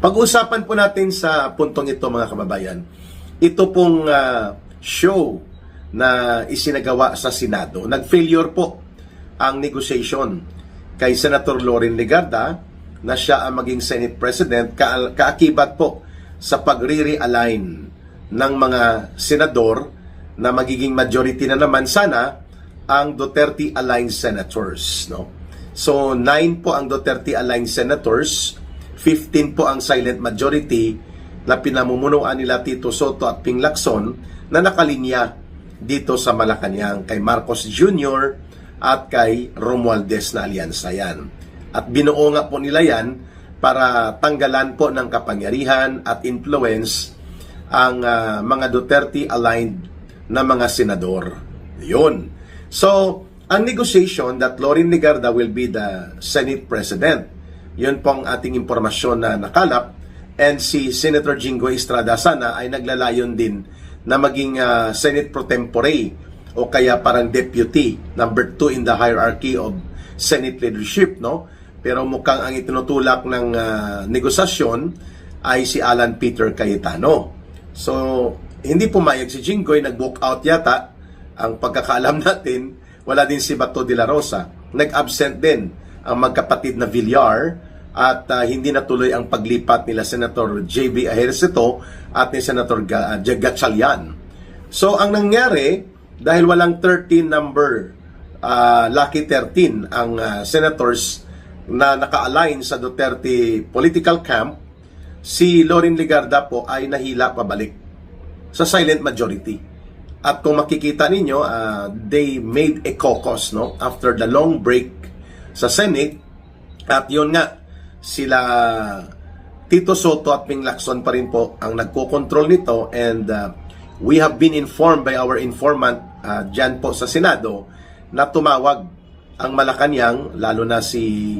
Pag-usapan po natin sa puntong ito mga kababayan, ito pong show na isinagawa sa Senado. Nag-failure po ang negotiation kay Senator Loren Legarda na siya ang maging Senate President, kaakibat po sa pagre-realign ng mga senador na magiging majority na naman sana ang Duterte-aligned senators. No? So 9 po ang Duterte-aligned senators, 15 po ang silent majority na pinamumunuan nila Tito Soto at Ping Lacson na nakalinya dito sa Malacanang kay Marcos Jr. at kay Romualdez na alyansa yan. At binuo nga po nila yan para tanggalan po ng kapangyarihan at influence ang mga Duterte-aligned na mga senador. Yun. So, ang negotiation that Loren Legarda will be the Senate President. Yun pong ating impormasyon na nakalap. And si Senator Jinggoy Estrada sana ay naglalayon din na maging Senate Pro Tempore o kaya parang Deputy, number 2 in the hierarchy of Senate leadership, no? Pero mukhang ang itinutulak ng negosasyon ay si Alan Peter Cayetano. So, hindi pumayag si Jinggoy, nag-walk out yata. Ang pagkakaalam natin, wala din si Bato de la Rosa. Nag-absent din ang magkapatid na Villar at hindi natuloy ang paglipat nila Senator J.B. Ejercito at ni Senator Gatchalian. So, ang nangyari, dahil walang 13 number, lucky 13 ang senators na naka-align sa Duterte political camp, si Loren Legarda po ay nahila pabalik sa silent majority. At kung makikita ninyo, they made a caucus, no, after the long break sa Senate. At yun nga, sila Tito Soto at Ping Lacson pa rin po ang nagko-control nito. And we have been informed by our informant dyan po sa Senado na tumawag ang Malacanang, lalo na si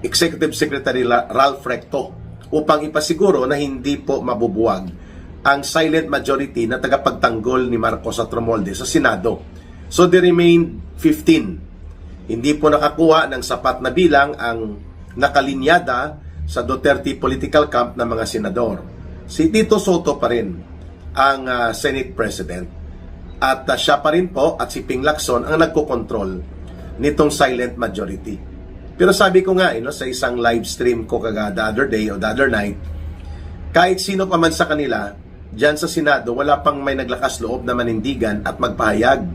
Executive Secretary Ralph Recto, upang ipasiguro na hindi po mabubuwag ang silent majority na tagapagtanggol ni Marcos at Romualdez sa Senado. So they remained 15. Hindi po nakakuha ng sapat na bilang ang nakalinyada sa Duterte political camp ng mga senador. Si Tito Soto pa rin ang Senate President. At siya pa rin po at si Ping Lacson ang nagkokontrol nitong silent majority. Pero sabi ko nga, sa isang live stream ko the other day o the other night, kahit sino pa man sa kanila, dyan sa Senado, wala pang may naglakas loob na manindigan at magpahayag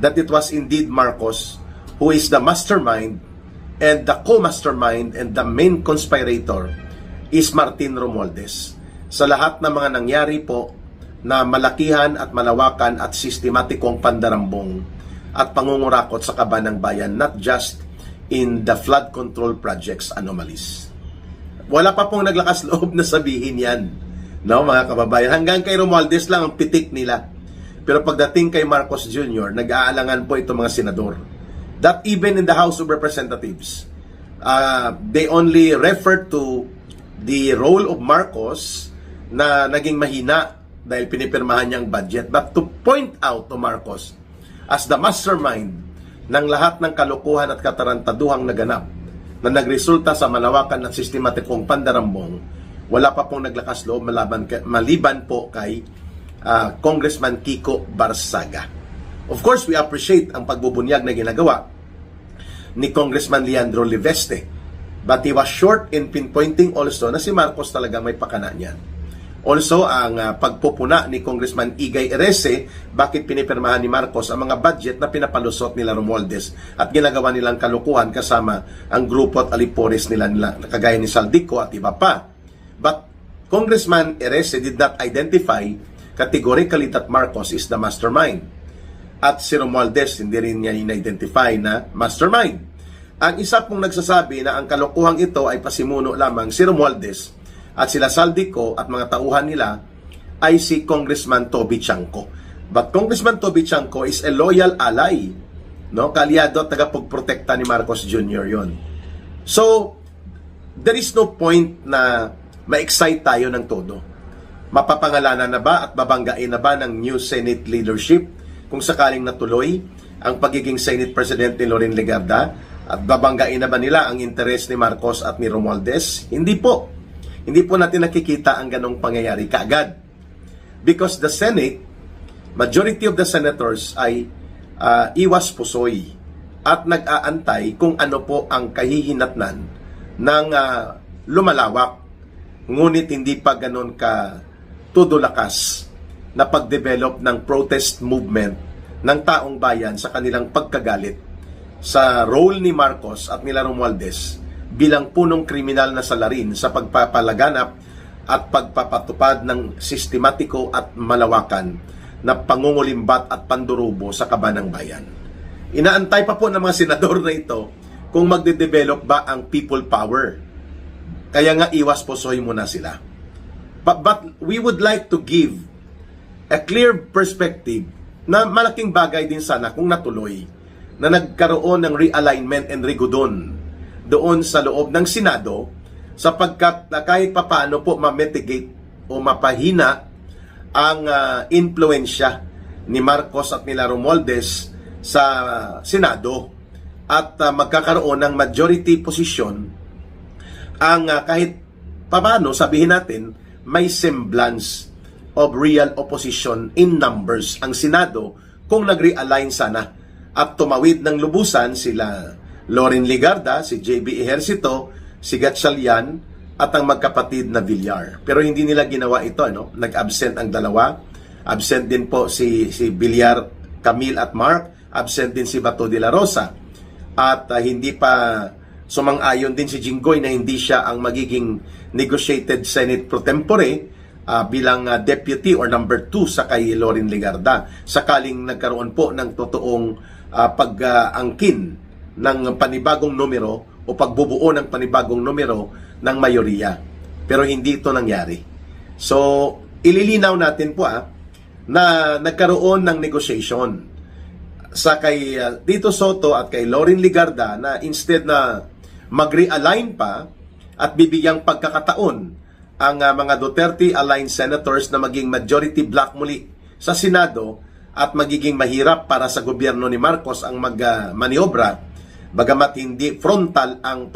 that it was indeed Marcos who is the mastermind and the co-mastermind and the main conspirator is Martin Romualdez. Sa lahat ng mga nangyari po na malakihan at malawakan at sistematikong pandarambong at pangungurakot sa kaban ng bayan, not just in the flood control projects anomalies. Wala pa pong naglakas loob na sabihin yan, no, mga kababayan. Hanggang kay Romualdez lang ang pitik nila. Pero pagdating kay Marcos Jr., nag-aalangan po itong mga senador. That even in the House of Representatives, they only refer to the role of Marcos na naging mahina dahil pinipirmahan niyang budget. But to point out to Marcos as the mastermind ng lahat ng kalokohan at katarantaduhang naganap na nagresulta sa malawakan at sistematikong pandarambong, wala pa pong naglakas loob maliban po kay Congressman Kiko Barsaga. Of course, we appreciate ang pagbubunyag na ginagawa ni Congressman Leandro Leveste. But he was short in pinpointing also na si Marcos talaga may pakana niyan. Also, ang pagpupuna ni Congressman Igay Erese, bakit pinipirmahan ni Marcos ang mga budget na pinapalusot nila Romualdez at ginagawa nilang kalukuhan kasama ang grupo at alipores nila kagaya ni Saldico at iba pa. But Congressman Erese did not identify categorically that Marcos is the mastermind. At si Romualdez, hindi rin niya in-identify na mastermind. Ang isa pong nagsasabi na ang kalokohang ito ay pasimuno lamang si Romualdez at sila Saldico at mga tauhan nila ay si Congressman Toby Chanco. But Congressman Toby Chanco is a loyal ally, no? Kalyado at tagapagprotekta ni Marcos Jr. yon. So, there is no point na ma-excite tayo ng todo. Mapapangalanan na ba at babanggain na ba ng new Senate leadership kung sakaling natuloy ang pagiging Senate President ni Loren Legarda? At babanggain na ba nila ang interes ni Marcos at ni Romualdez? Hindi po. Hindi po natin nakikita ang ganong pangyayari kaagad. Because the Senate, majority of the senators ay iwas pusoy at nag-aantay kung ano po ang kahihinatnan ng lumalawak. Ngunit hindi pa ganon ka tudulakas na pag-develop ng protest movement ng taong bayan sa kanilang pagkagalit sa role ni Marcos at nila Romualdez bilang punong kriminal na salarin sa pagpapalaganap at pagpapatupad ng sistematiko at malawakan na pangungulimbat at pandurubo sa kaban ng bayan. Inaantay pa po ng mga senador na ito kung magde-develop ba ang people power. Kaya nga iwas posoy muna sila. But we would like to give a clear perspective na malaking bagay din sana kung natuloy na nagkaroon ng realignment and rigudon doon sa loob ng Senado sapagkat kahit papaano po ma-mitigate o mapahina ang influensya ni Marcos at nila Romualdez sa Senado at magkakaroon ng majority position ang kahit papaano sabihin natin may semblance of real opposition in numbers ang Senado kung nag-realign sana at tumawid ng lubusan sila Loren Legarda, si JB Ejercito, si Gatchalian at ang magkapatid na Villar. Pero hindi nila ginawa ito, no? Nag-absent ang dalawa. Absent din po si Villar, Camille at Mark. Absent din si Bato de la Rosa. At hindi pa sumang-ayon din si Jinggoy na hindi siya ang magiging negotiated Senate pro tempore bilang deputy or number 2 sa kay Loren Legarda. Sakaling nagkaroon po ng totoong pag-angkin ng panibagong numero o pagbubuo ng panibagong numero ng mayoriya. Pero hindi ito nangyari. So, ililinaw natin po na nagkaroon ng negotiation sa kay Tito Soto at kay Loren Legarda na instead na mag-realign pa at bibigyang pagkakataon ang mga Duterte-aligned senators na maging majority block muli sa Senado at magiging mahirap para sa gobyerno ni Marcos ang mag-maniobra bagamat hindi frontal ang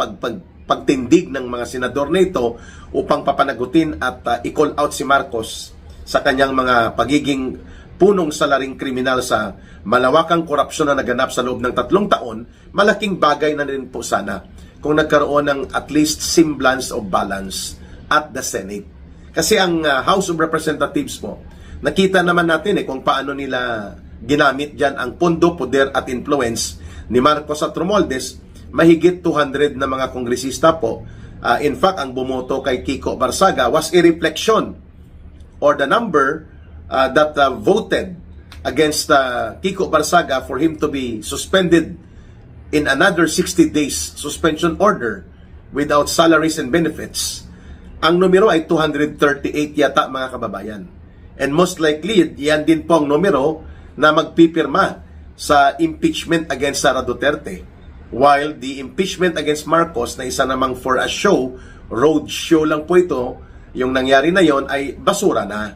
pagtindig ng mga senador na ito upang papanagutin at i-call out si Marcos sa kanyang mga pagiging punong salaring kriminal sa malawakang korupsyon na naganap sa loob ng 3 taon, malaking bagay na rin po sana kung nagkaroon ng at least semblance of balance at the Senate. Kasi ang House of Representatives po, nakita naman natin kung paano nila ginamit dyan ang pondo, poder at influence ni Marcos at Romualdez. Mahigit 200 na mga kongresista po. In fact, ang bumoto kay Kiko Barsaga was a reflection or the number that voted against Kiko Barsaga for him to be suspended in another 60 days suspension order without salaries and benefits. Ang numero ay 238 yata, mga kababayan. And most likely, yan din po ang numero na magpipirma sa impeachment against Sara Duterte. While the impeachment against Marcos na isa namang for a show, road show lang po ito, yung nangyari na yon ay basura na.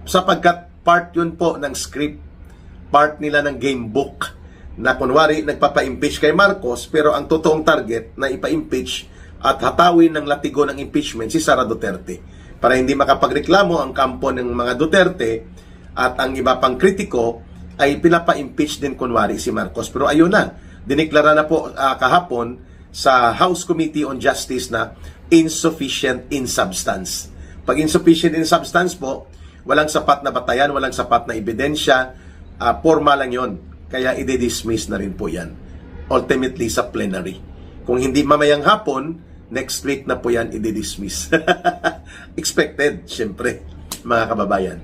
Sapagkat part yun po ng script, part nila ng game book, na kunwari nagpapa-impeach kay Marcos pero ang totoong target na ipa-impeach at hatawin ng latigo ng impeachment si Sara Duterte. Para hindi makapagreklamo ang kampo ng mga Duterte at ang iba pang kritiko ay pinapa-impeach din kunwari si Marcos. Pero ayun na, diniklara na po kahapon sa House Committee on Justice na insufficient in substance. Pag insufficient in substance po, walang sapat na batayan, walang sapat na ebidensya, forma lang yon. Kaya i-dismiss na rin po yan. Ultimately sa plenary. Kung hindi mamayang hapon, next week na po yan i-dismiss. Expected, syempre, mga kababayan.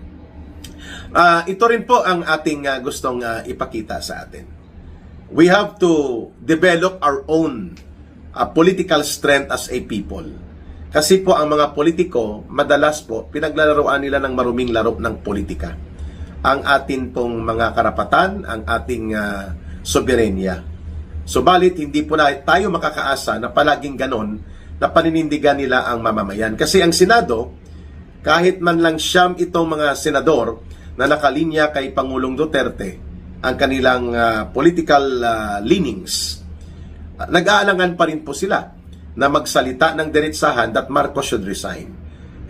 Ito rin po ang ating gustong ipakita sa atin. We have to develop our own political strength as a people. Kasi po ang mga politiko, madalas po, pinaglalaroan nila ng maruming laro ng politika. Ang atin pong mga karapatan, ang ating soberenya. Subalit, hindi po na tayo makakaasa na palaging ganon na paninindigan nila ang mamamayan. Kasi ang Senado, kahit man lang siyam itong mga senador na nakalinya kay Pangulong Duterte, ang kanilang political leanings, nag-aalangan pa rin po sila na magsalita ng diretsahan that Marcos should resign.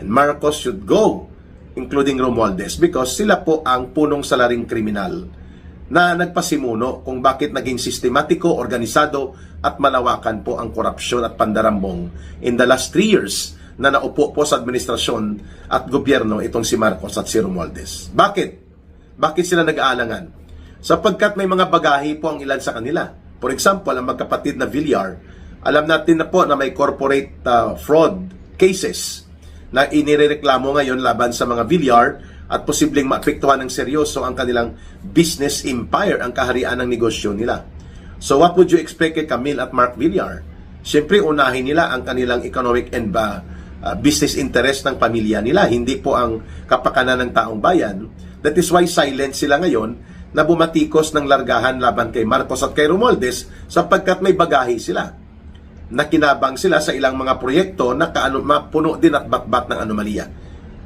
And Marcos should go, including Romualdez, because sila po ang punong salaring kriminal na nagpasimuno kung bakit naging sistematiko, organisado at malawakan po ang korupsyon at pandarambong in the last 3 years na naupo po sa administrasyon at gobyerno itong si Marcos at si Romualdez. Bakit? Bakit sila nag-aalangan? Sapagkat may mga bagahe po ang ilan sa kanila. For example, ang magkapatid na Villar, alam natin na po na may corporate fraud cases na inireklamo ngayon laban sa mga Villar at posibleng maapektuhan ng seryoso ang kanilang business empire, ang kaharian ng negosyo nila. So what would you expect kay Camille at Mark Villar? Siyempre, unahin nila ang kanilang economic and business interest ng pamilya nila, hindi po ang kapakanan ng taong bayan. That is why silent sila ngayon na bumatikos ng largahan laban kay Marcos at kay Romualdez sapagkat may bagahe sila. Nakinabang sila sa ilang mga proyekto na mapuno din at batbat ng anomalya.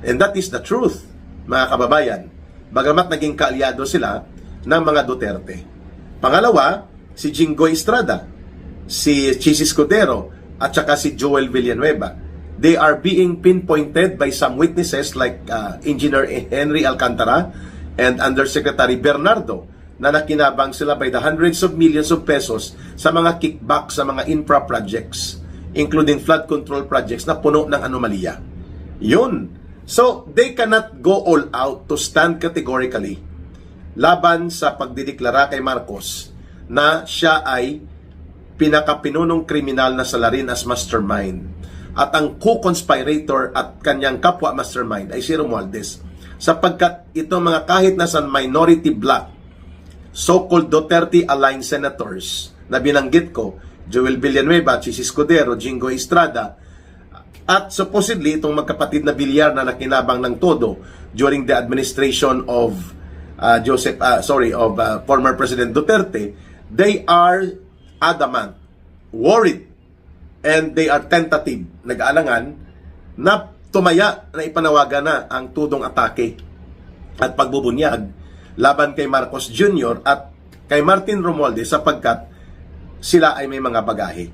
And that is the truth, mga kababayan. Bagamat naging kaalyado sila ng mga Duterte. Pangalawa, si Jinggoy Estrada, si Chis Escudero, at saka si Joel Villanueva. They are being pinpointed by some witnesses like Engineer Henry Alcantara and Undersecretary Bernardo na nakinabang sila by the hundreds of millions of pesos sa mga kickback sa mga infra projects, including flood control projects na puno ng anomalya. Yun. So, they cannot go all out to stand categorically laban sa pagdideklara kay Marcos na siya ay pinakapinunong kriminal na salarin as mastermind. At ang co-conspirator at kanyang kapwa mastermind ay si Romualdez. Sapagkat itong mga kahit nasa minority bloc, so-called Duterte-aligned senators na binanggit ko, Joel Villanueva, Chis Escudero, Jinggoy Estrada, at supposedly itong magkapatid na Villar na nakinabang ng todo during the administration of former President Duterte, they are adamant, worried, and they are tentative, nag-aalangan na tumaya na ipanawagan na ang tudong atake at pagbubunyag laban kay Marcos Jr. at kay Martin Romualdez sapagkat sila ay may mga bagahe.